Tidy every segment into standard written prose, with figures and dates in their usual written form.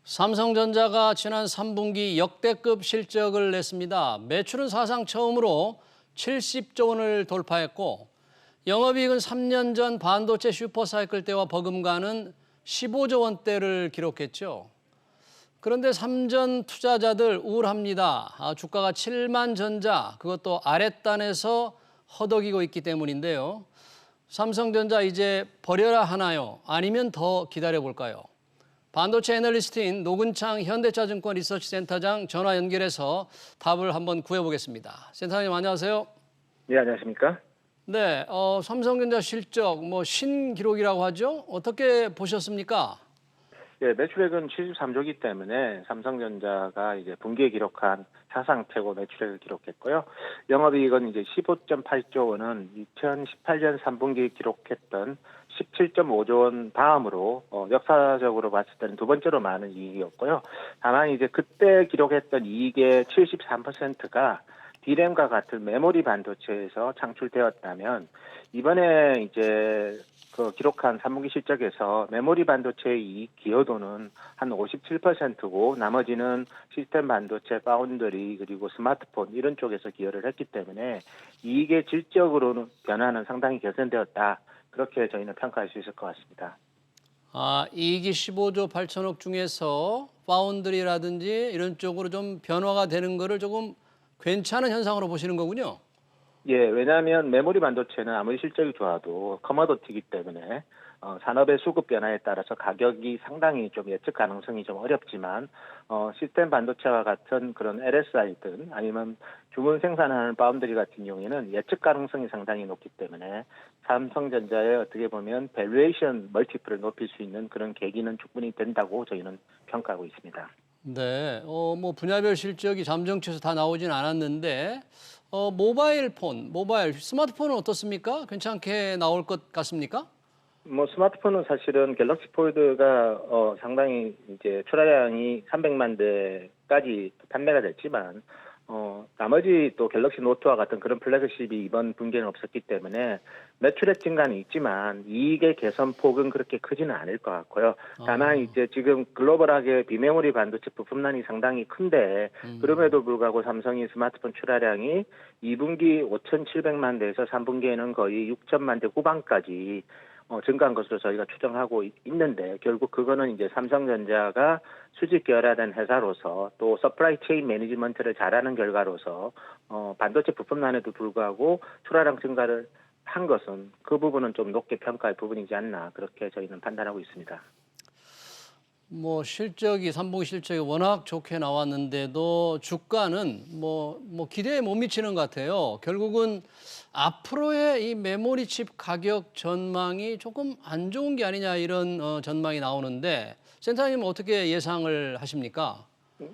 삼성전자가 지난 3분기 역대급 실적을 냈습니다. 매출은 사상 처음으로 70조 원을 돌파했고 영업이익은 3년 전 반도체 슈퍼사이클 때와 버금가는 15조 원대를 기록했죠. 그런데 삼전 투자자들 우울합니다. 주가가 7만 전자, 그것도 아랫단에서 허덕이고 있기 때문인데요. 삼성전자 이제 버려야 하나요? 아니면 더 기다려볼까요? 반도체 애널리스트인 노근창 현대차증권 리서치센터장 전화 연결해서 답을 한번 구해보겠습니다. 센터장님 안녕하세요. 네, 안녕하십니까? 네, 삼성전자 실적 신기록이라고 하죠. 어떻게 보셨습니까? 예, 매출액은 73조이기 때문에 삼성전자가 이제 분기에 기록한 사상 최고 매출액을 기록했고요. 영업이익은 이제 15.8조 원은 2018년 3분기에 기록했던 17.5조 원 다음으로 역사적으로 봤을 때는 두 번째로 많은 이익이었고요. 다만 이제 그때 기록했던 이익의 73%가 D램과 같은 메모리 반도체에서 창출되었다면 이번에 이제 그 기록한 3분기 실적에서 메모리 반도체의 이익 기여도는 한 57%고 나머지는 시스템 반도체, 파운드리 그리고 스마트폰 이런 쪽에서 기여를 했기 때문에 이익의 질적으로는 변화는 상당히 개선되었다. 그렇게 저희는 평가할 수 있을 것 같습니다. 이익이 15조 8천억 중에서 파운드리라든지 이런 쪽으로 좀 변화가 되는 거를 조금 괜찮은 현상으로 보시는 거군요. 예, 왜냐하면 메모리 반도체는 아무리 실적이 좋아도 커머더티이기 때문에 산업의 수급 변화에 따라서 가격이 상당히 좀 예측 가능성이 좀 어렵지만 시스템 반도체와 같은 그런 LSI든 아니면 주문 생산하는 파운드리 같은 경우에는 예측 가능성이 상당히 높기 때문에 삼성전자의 어떻게 보면 밸류에이션 멀티플을 높일 수 있는 그런 계기는 충분히 된다고 저희는 평가하고 있습니다. 네, 분야별 실적이 잠정치에서 다 나오진 않았는데 모바일 스마트폰은 어떻습니까? 괜찮게 나올 것 같습니까? 스마트폰은 사실은 갤럭시 폴드가 상당히 이제 출하량이 300만 대까지 판매가 됐지만 나머지 또 갤럭시 노트와 같은 그런 플래그십이 이번 분기에는 없었기 때문에 매출액 증가는 있지만 이익의 개선 폭은 그렇게 크지는 않을 것 같고요. 다만 이제 지금 글로벌하게 비메모리 반도체 부품난이 상당히 큰데 그럼에도 불구하고 삼성이 스마트폰 출하량이 2분기 5,700만 대에서 3분기에는 거의 6천만 대 후반까지 증가한 것으로 저희가 추정하고 있는데 결국 그거는 이제 삼성전자가 수직 계열화된 회사로서 또 서플라이 체인 매니지먼트를 잘하는 결과로서 반도체 부품난에도 불구하고 출하량 증가를 한 것은 그 부분은 좀 높게 평가할 부분이지 않나 그렇게 저희는 판단하고 있습니다. 실적이 3분기 실적이 워낙 좋게 나왔는데도 주가는 기대에 못 미치는 것 같아요. 결국은 앞으로의 이 메모리 칩 가격 전망이 조금 안 좋은 게 아니냐 이런 전망이 나오는데 센터장님 어떻게 예상을 하십니까?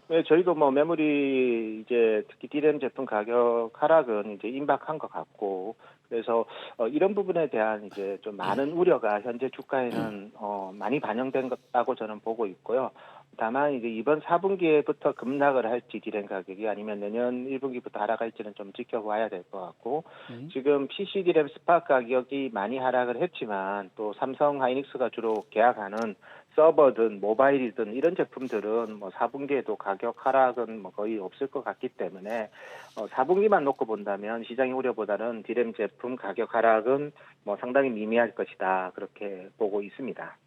네, 저희도 메모리 이제 특히 D램 제품 가격 하락은 이제 임박한 것 같고 그래서 이런 부분에 대한 이제 좀 많은 우려가 현재 주가에는 많이 반영된 것다고 저는 보고 있고요. 다만 이제 이번 4분기에부터 급락을 할지 D램 가격이 아니면 내년 1분기부터 하락할지는 좀 지켜봐야 될 것 같고 지금 PC D램 스팟 가격이 많이 하락을 했지만 또 삼성 하이닉스가 주로 계약하는 서버든 모바일이든 이런 제품들은 4분기에도 가격 하락은 거의 없을 것 같기 때문에 4분기만 놓고 본다면 시장의 우려보다는 D램 제품 가격 하락은 상당히 미미할 것이다 그렇게 보고 있습니다.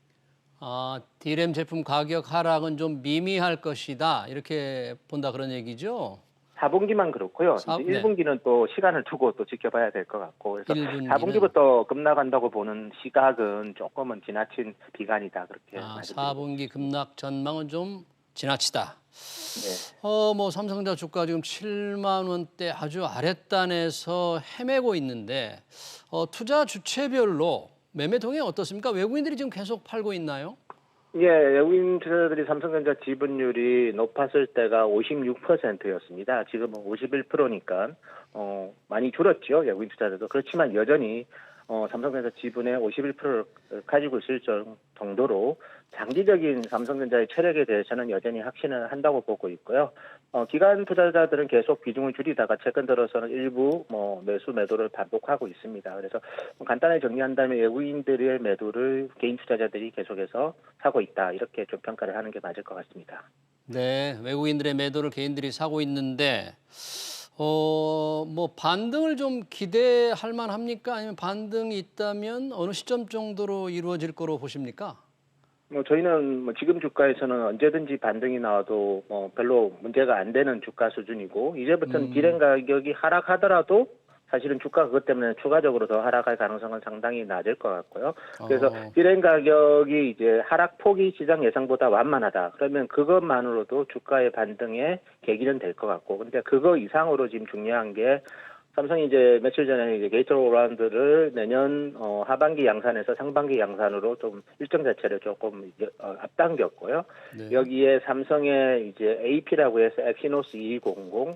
D램 제품 가격 하락은 좀 미미할 것이다 이렇게 본다 그런 얘기죠? 4분기만 그렇고요. 이제 네. 1분기는 또 시간을 두고 또 지켜봐야 될 것 같고 그래서 1분기는 4분기부터 급락한다고 보는 시각은 조금은 지나친 비관이다 그렇게 말씀드리고 4분기 싶습니다. 급락 전망은 좀 지나치다. 네. 삼성전자 주가 지금 7만 원대 아주 아랫단에서 헤매고 있는데 투자 주체별로 매매 동향 어떻습니까? 외국인들이 지금 계속 팔고 있나요? 예, 외국인 투자자들이 삼성전자 지분율이 높았을 때가 56%였습니다. 지금은 51%니까 많이 줄었죠. 외국인 투자자도. 그렇지만 여전히 삼성전자 지분의 51%를 가지고 있을 정도로 장기적인 삼성전자의 체력에 대해서는 여전히 확신을 한다고 보고 있고요. 기관 투자자들은 계속 비중을 줄이다가 최근 들어서는 일부 매수 매도를 반복하고 있습니다. 그래서 간단하게 정리한다면 외국인들의 매도를 개인 투자자들이 계속해서 사고 있다, 이렇게 좀 평가를 하는 게 맞을 것 같습니다. 네, 외국인들의 매도를 개인들이 사고 있는데 뭐 반등을 좀 기대할 만합니까? 아니면 반등이 있다면 어느 시점 정도로 이루어질 거로 보십니까? 저희는 지금 주가에서는 언제든지 반등이 나와도 별로 문제가 안 되는 주가 수준이고, 이제부터는 디램 가격이 하락하더라도 사실은 주가 그것 때문에 추가적으로 더 하락할 가능성은 상당히 낮을 것 같고요. 그래서 디램 가격이 이제 하락폭이 시장 예상보다 완만하다, 그러면 그것만으로도 주가의 반등의 계기는 될 것 같고, 근데 그거 이상으로 지금 중요한 게, 삼성이 이제 며칠 전에 이제 게이트-오라운드를 내년 하반기 양산에서 상반기 양산으로 좀 일정 자체를 조금 앞당겼고요. 네. 여기에 삼성의 이제 AP라고 해서 엑시노스 2200,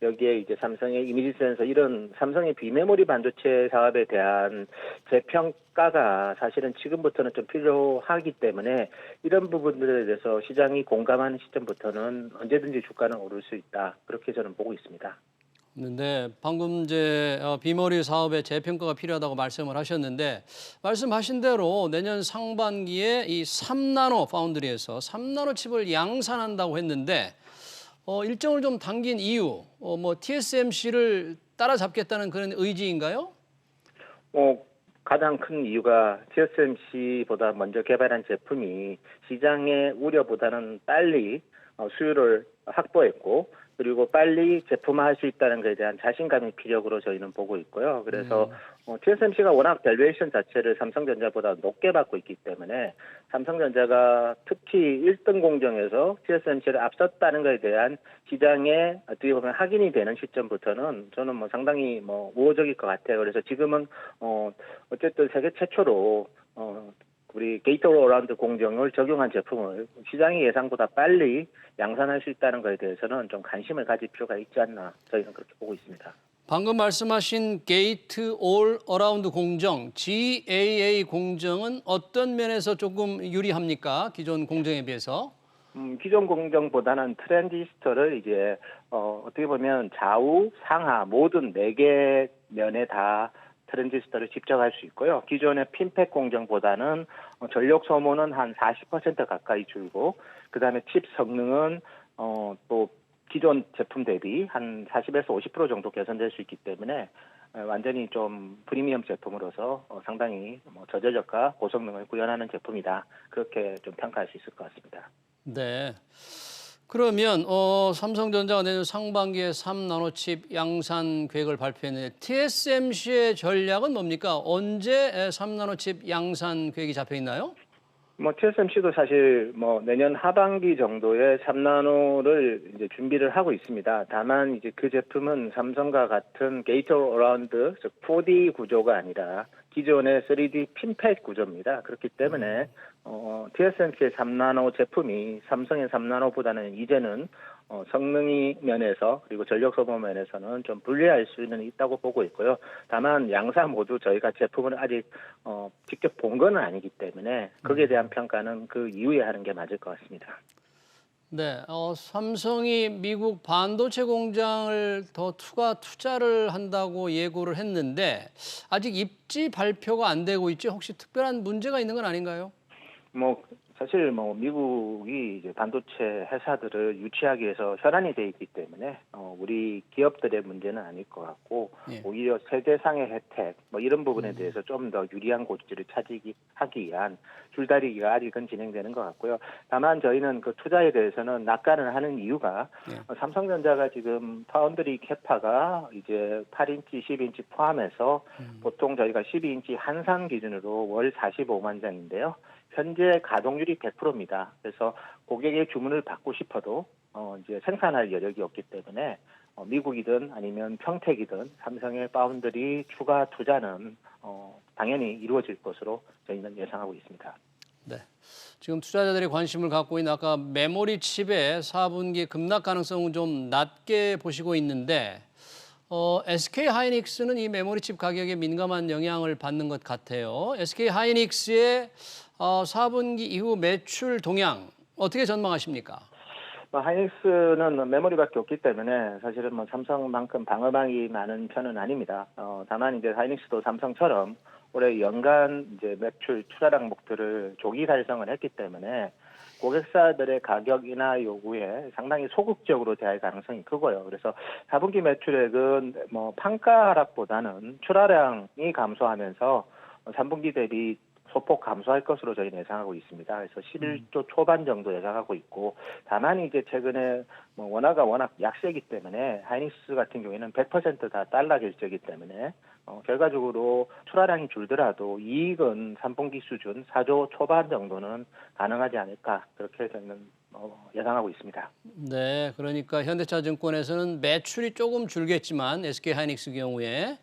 여기에 이제 삼성의 이미지 센서, 이런 삼성의 비메모리 반도체 사업에 대한 재평가가 사실은 지금부터는 좀 필요하기 때문에, 이런 부분들에 대해서 시장이 공감하는 시점부터는 언제든지 주가는 오를 수 있다, 그렇게 저는 보고 있습니다. 네, 방금 이제 비머리 사업의 재평가가 필요하다고 말씀을 하셨는데, 말씀하신 대로 내년 상반기에 이 3나노 파운드리에서 3나노 칩을 양산한다고 했는데 일정을 좀 당긴 이유, 뭐 TSMC를 따라잡겠다는 그런 의지인가요? 가장 큰 이유가 TSMC보다 먼저 개발한 제품이 시장의 우려보다는 빨리 수요를 확보했고, 그리고 빨리 제품화할 수 있다는 것에 대한 자신감이 피력으로 저희는 보고 있고요. 그래서 TSMC가 워낙 밸류에이션 자체를 삼성전자보다 높게 받고 있기 때문에, 삼성전자가 특히 1등 공정에서 TSMC를 앞섰다는 것에 대한 시장에 어떻게 보면 확인이 되는 시점부터는 저는 상당히 우호적일 것 같아요. 그래서 지금은 어쨌든 세계 최초로 우리 게이트-오라운드 공정을 적용한 제품을 시장의 예상보다 빨리 양산할 수 있다는 것에 대해서는 좀 관심을 가질 필요가 있지 않나, 저희는 그렇게 보고 있습니다. 방금 말씀하신 게이트 올 어라운드 공정, GAA 공정은 어떤 면에서 조금 유리합니까? 기존 공정에 비해서? 기존 공정보다는 트랜지스터를 이제 어떻게 보면 좌우, 상하 모든 4개 면에 다 트랜지스터를 집적할 수 있고요. 기존의 핀팩 공정보다는 전력 소모는 한 40% 가까이 줄고, 그다음에 칩 성능은 또 기존 제품 대비 한 40에서 50% 정도 개선될 수 있기 때문에 완전히 좀 프리미엄 제품으로서 상당히 저전력과 고성능을 구현하는 제품이다, 그렇게 좀 평가할 수 있을 것 같습니다. 네. 그러면 삼성전자가 내년 상반기에 3나노칩 양산 계획을 발표했는데 TSMC의 전략은 뭡니까? 언제 3나노칩 양산 계획이 잡혀 있나요? TSMC도 사실 내년 하반기 정도에 3나노를 이제 준비를 하고 있습니다. 다만 이제 그 제품은 삼성과 같은 게이트 어라운드, 즉 4D 구조가 아니라 기존의 3D 핀팩 구조입니다. 그렇기 때문에 TSMC의 3나노 제품이 삼성의 3나노보다는 이제는 성능이 면에서, 그리고 전력 소모 면에서는 좀 불리할 수는 있다고 보고 있고요. 다만 양사 모두 저희가 제품을 아직 직접 본 건 아니기 때문에 거기에 대한 평가는 그 이후에 하는 게 맞을 것 같습니다. 네, 삼성이 미국 반도체 공장을 더 추가 투자를 한다고 예고를 했는데 아직 입지 발표가 안 되고 있죠. 혹시 특별한 문제가 있는 건 아닌가요? 사실 미국이 이제 반도체 회사들을 유치하기 위해서 혈안이 돼 있기 때문에 우리 기업들의 문제는 아닐 것 같고, 예. 오히려 세계상의 혜택 이런 부분에 대해서 좀 더 유리한 고지를 하기 위한 줄다리기가 아직은 진행되는 것 같고요. 다만 저희는 그 투자에 대해서는 낙관을 하는 이유가 삼성전자가 지금 파운드리 캐파가 이제 8인치, 10인치 포함해서 보통 저희가 12인치 한산 기준으로 월 45만 장인데요. 현재 가동률이 100%입니다. 그래서 고객의 주문을 받고 싶어도 이제 생산할 여력이 없기 때문에 미국이든 아니면 평택이든 삼성의 파운드리 추가 투자는 당연히 이루어질 것으로 저희는 예상하고 있습니다. 네. 지금 투자자들이 관심을 갖고 있는 아까 메모리 칩의 4분기 급락 가능성은 좀 낮게 보시고 있는데 SK 하이닉스는 이 메모리칩 가격에 민감한 영향을 받는 것 같아요. SK 하이닉스의 4분기 이후 매출 동향 어떻게 전망하십니까? 하이닉스는 메모리밖에 없기 때문에 사실은 뭐 삼성만큼 방어망이 많은 편은 아닙니다. 다만 이제 하이닉스도 삼성처럼 올해 연간 이제 매출 투자량 목표를 조기 달성을 했기 때문에 고객사들의 가격이나 요구에 상당히 소극적으로 대할 가능성이 크고요. 그래서 4분기 매출액은 뭐 판가 하락보다는 출하량이 감소하면서 3분기 대비 소폭 감소할 것으로 저희는 예상하고 있습니다. 그래서 11조 초반 정도 예상하고 있고, 다만 이제 최근에 뭐 원화가 워낙 약세이기 때문에 하이닉스 같은 경우에는 100%다 달러 결제이기 때문에 결과적으로 출하량이 줄더라도 이익은 3분기 수준 4조 초반 정도는 가능하지 않을까, 그렇게 저희는 예상하고 있습니다. 네, 그러니까 현대차증권에서는 매출이 조금 줄겠지만 SK 하이닉스 경우에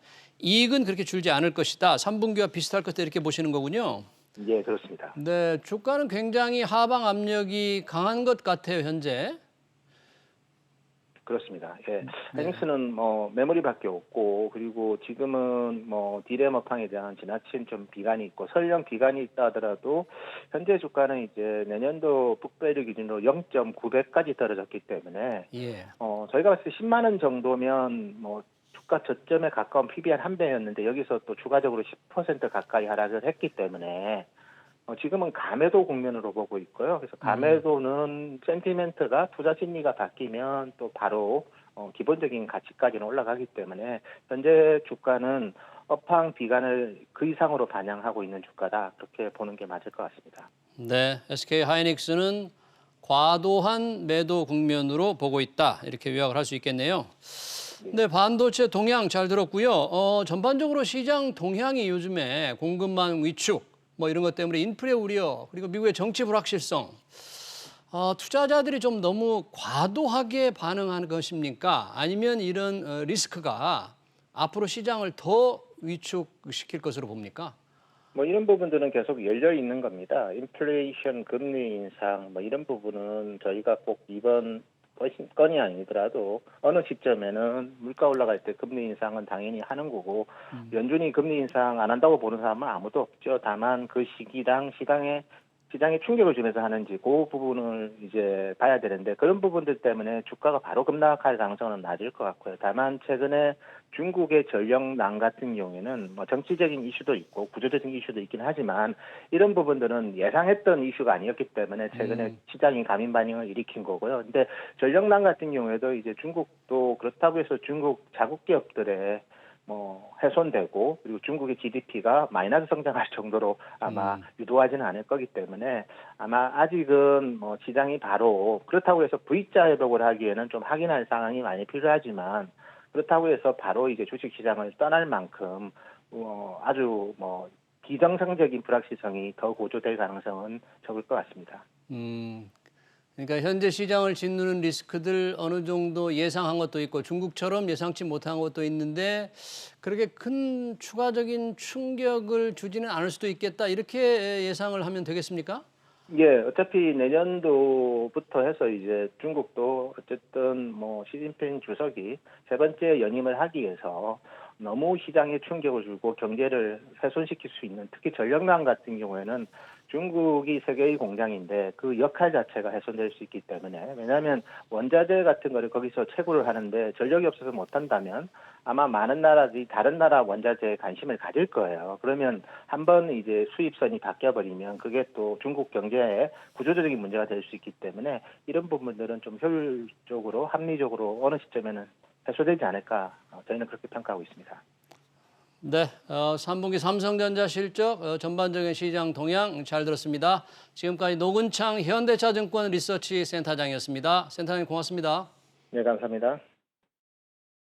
이익은 그렇게 줄지 않을 것이다. 3분기와 비슷할 것이다 이렇게 보시는 거군요. 예, 그렇습니다. 네, 주가는 굉장히 하방 압력이 강한 것 같아요, 현재. 그렇습니다. 예. 하이닉스는 뭐 메모리밖에 없고, 그리고 지금은 뭐 디램 업황에 대한 지나친 좀 비관이 있고, 설령 비관이 있다 하더라도 현재 주가는 이제 내년도 북배를 기준으로 0.9배까지 떨어졌기 때문에 예. 저희가 봤을 때 10만 원 정도면 뭐 주가 저점에 가까운 PB 한 배였는데 여기서 또 추가적으로 10% 가까이 하락을 했기 때문에 지금은 가매도 국면으로 보고 있고요. 그래서 가매도는 센티멘트가 투자 심리가 바뀌면 또 바로 기본적인 가치까지는 올라가기 때문에 현재 주가는 업황 비관을 그 이상으로 반영하고 있는 주가다, 그렇게 보는 게 맞을 것 같습니다. 네, SK 하이닉스는 과도한 매도 국면으로 보고 있다. 이렇게 요약을 할 수 있겠네요. 네, 반도체 동향 잘 들었고요. 전반적으로 시장 동향이 요즘에 공급망 위축 뭐 이런 것 때문에 인플레 우려, 그리고 미국의 정치 불확실성, 투자자들이 좀 너무 과도하게 반응하는 것입니까? 아니면 이런 리스크가 앞으로 시장을 더 위축시킬 것으로 봅니까? 뭐 이런 부분들은 계속 열려 있는 겁니다. 인플레이션, 금리 인상, 뭐 이런 부분은 저희가 꼭 이번 건이 아니더라도 어느 시점에는 물가 올라갈 때 금리 인상은 당연히 하는 거고, 연준이 금리 인상 안 한다고 보는 사람은 아무도 없죠. 다만 그 시기당 시장에 충격을 주면서 하는지 그 부분을 이제 봐야 되는데, 그런 부분들 때문에 주가가 바로 급락할 가능성은 낮을 것 같고요. 다만 최근에 중국의 전력난 같은 경우에는 뭐 정치적인 이슈도 있고 구조적인 이슈도 있긴 하지만 이런 부분들은 예상했던 이슈가 아니었기 때문에 최근에 시장이 감인 반응을 일으킨 거고요. 근데 전력난 같은 경우에도 이제 중국도 그렇다고 해서 중국 자국 기업들의 뭐 훼손되고, 그리고 중국의 GDP가 마이너스 성장할 정도로 아마 유도하지는 않을 거기 때문에 아마 아직은 뭐 시장이 바로 그렇다고 해서 V자 회복을 하기에는 좀 확인할 상황이 많이 필요하지만, 그렇다고 해서 바로 이제 주식 시장을 떠날 만큼 아주 뭐 비정상적인 불확실성이 더 고조될 가능성은 적을 것 같습니다. 그러니까 현재 시장을 짓누르는 리스크들 어느 정도 예상한 것도 있고 중국처럼 예상치 못한 것도 있는데 그렇게 큰 추가적인 충격을 주지는 않을 수도 있겠다, 이렇게 예상을 하면 되겠습니까? 예, 어차피 내년도부터 해서 이제 중국도 어쨌든 뭐 시진핑 주석이 세 번째 연임을 하기 위해서 너무 시장에 충격을 주고 경제를 훼손시킬 수 있는, 특히 전력난 같은 경우에는 중국이 세계의 공장인데 그 역할 자체가 훼손될 수 있기 때문에, 왜냐하면 원자재 같은 거를 거기서 채굴을 하는데 전력이 없어서 못한다면 아마 많은 나라들이 다른 나라 원자재에 관심을 가질 거예요. 그러면 한번 이제 수입선이 바뀌어버리면 그게 또 중국 경제에 구조적인 문제가 될 수 있기 때문에 이런 부분들은 좀 효율적으로 합리적으로 어느 시점에는 해소되지 않을까, 저희는 그렇게 평가하고 있습니다. 네, 3분기 삼성전자 실적, 전반적인 시장 동향 잘 들었습니다. 지금까지 노근창 현대차증권 리서치 센터장이었습니다. 센터장님 고맙습니다. 네, 감사합니다.